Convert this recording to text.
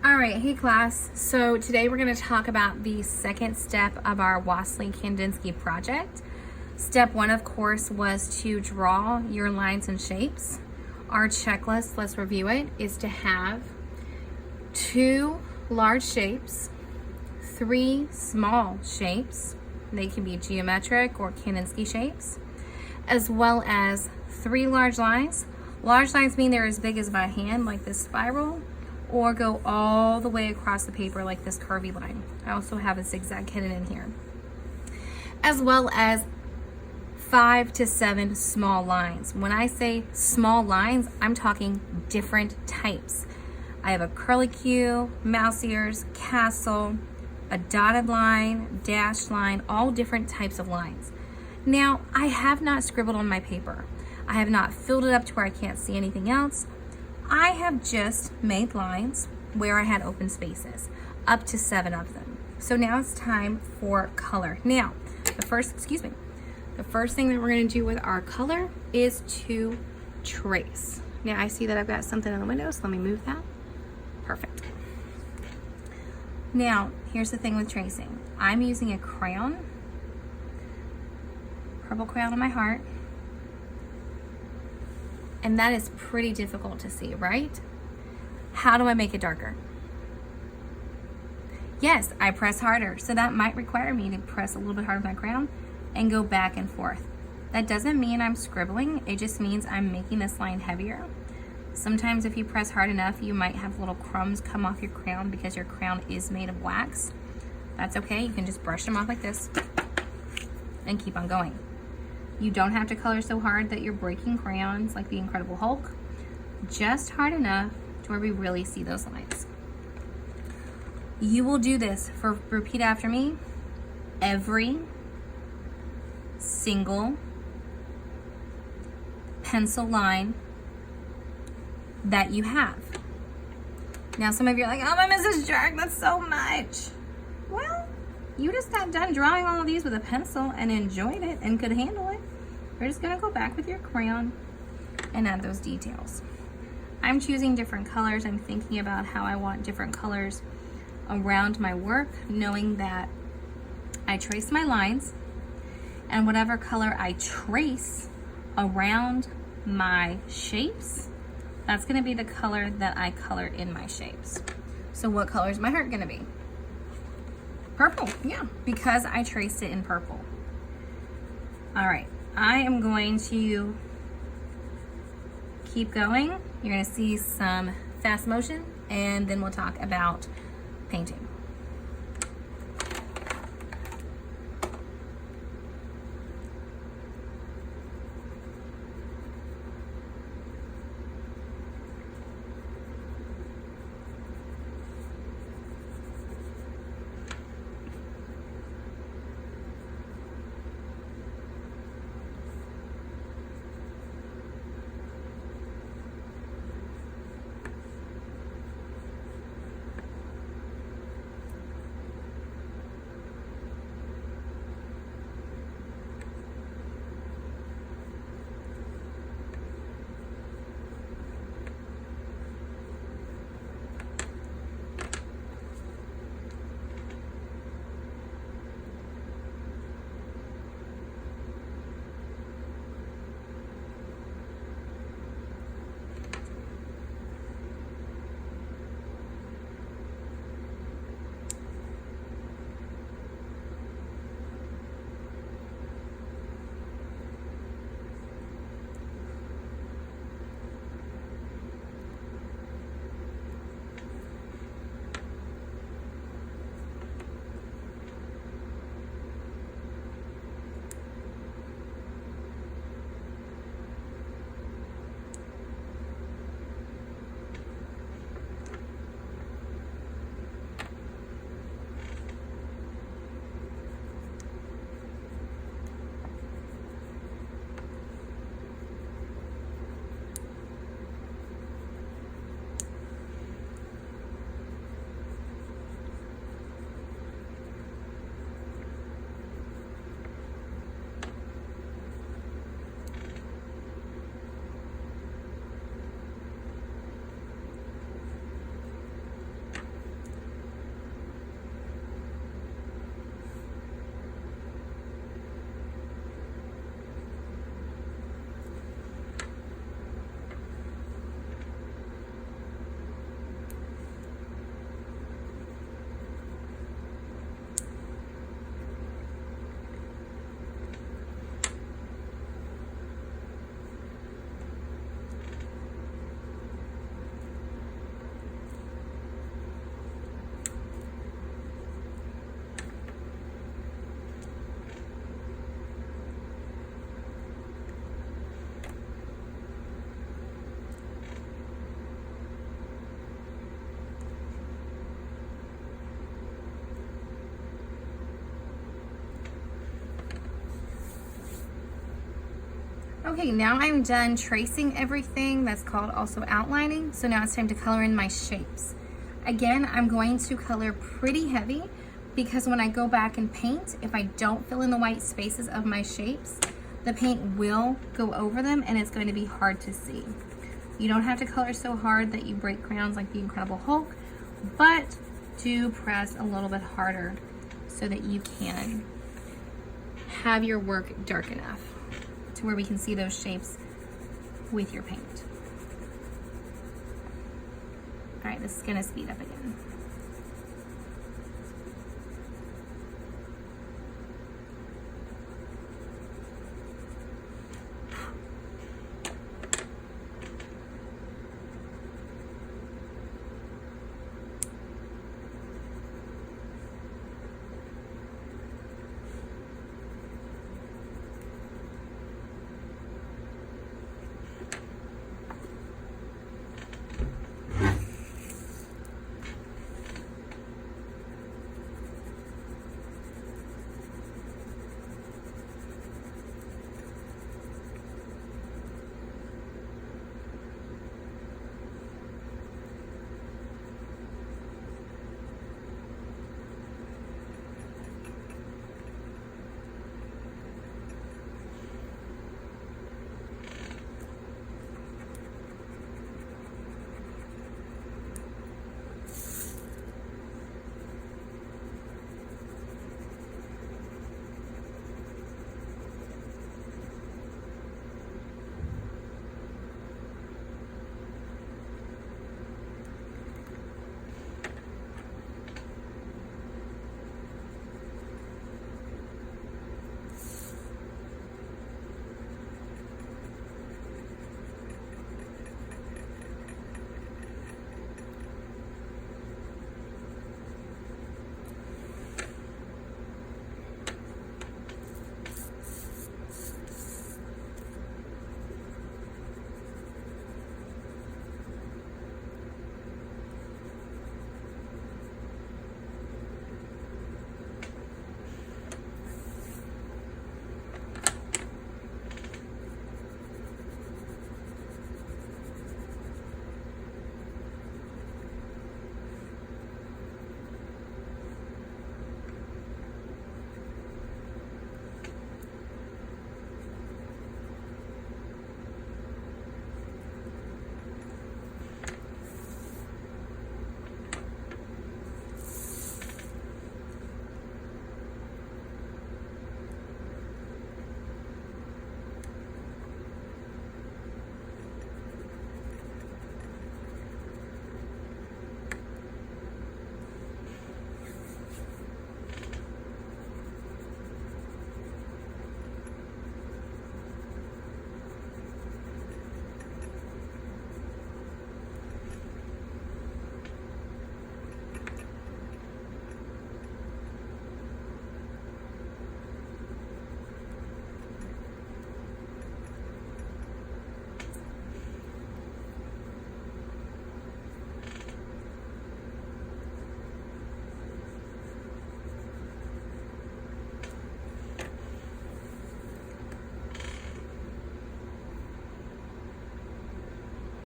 All right, hey class. So today we're going to talk about the second step of our Wassily-Kandinsky project. Step one, of course, was to draw your lines and shapes. Our checklist, let's review it, is to have 2 large shapes, 3 small shapes. They can be geometric or Kandinsky shapes, as well as 3 large lines. Large lines mean they're as big as my hand, like this spiral, or go all the way across the paper like this curvy line. I also have a zigzag hidden in here. As well as 5 to 7 small lines. When I say small lines, I'm talking different types. I have a curlicue, mouse ears, castle, a dotted line, dashed line, all different types of lines. Now, I have not scribbled on my paper. I have not filled it up to where I can't see anything else. I have just made lines where I had open spaces, up to 7 of them. So now it's time for color. Now, the first thing that we're going to do with our color is to trace. Now I see that I've got something in the window, so let me move that. Perfect. Now, here's the thing with tracing. I'm using a crayon, purple crayon on my heart. And that is pretty difficult to see, right? How do I make it darker? Yes, I press harder. So that might require me to press a little bit harder with my crayon and go back and forth. That doesn't mean I'm scribbling. It just means I'm making this line heavier. Sometimes if you press hard enough, you might have little crumbs come off your crayon because your crayon is made of wax. That's okay. You can just brush them off like this and keep on going. You don't have to color so hard that you're breaking crayons like the Incredible Hulk. Just hard enough to where we really see those lines. You will do this repeat after me, every single pencil line that you have. Now some of you are like, oh my Mrs. Jerk, that's so much. Well, you just got done drawing all of these with a pencil and enjoyed it and could handle it. We're just gonna go back with your crayon and add those details. I'm choosing different colors. I'm thinking about how I want different colors around my work, knowing that I trace my lines, and whatever color I trace around my shapes, that's gonna be the color that I color in my shapes. So what color is my heart gonna be? Purple, yeah, because I traced it in purple. All right, I am going to keep going. You're gonna see some fast motion, and then we'll talk about painting. Okay, now I'm done tracing everything. That's called also outlining. So now it's time to color in my shapes. Again, I'm going to color pretty heavy because when I go back and paint, if I don't fill in the white spaces of my shapes, the paint will go over them and it's going to be hard to see. You don't have to color so hard that you break crayons like the Incredible Hulk, but do press a little bit harder so that you can have your work dark enough to where we can see those shapes with your paint. All right, this is gonna speed up again.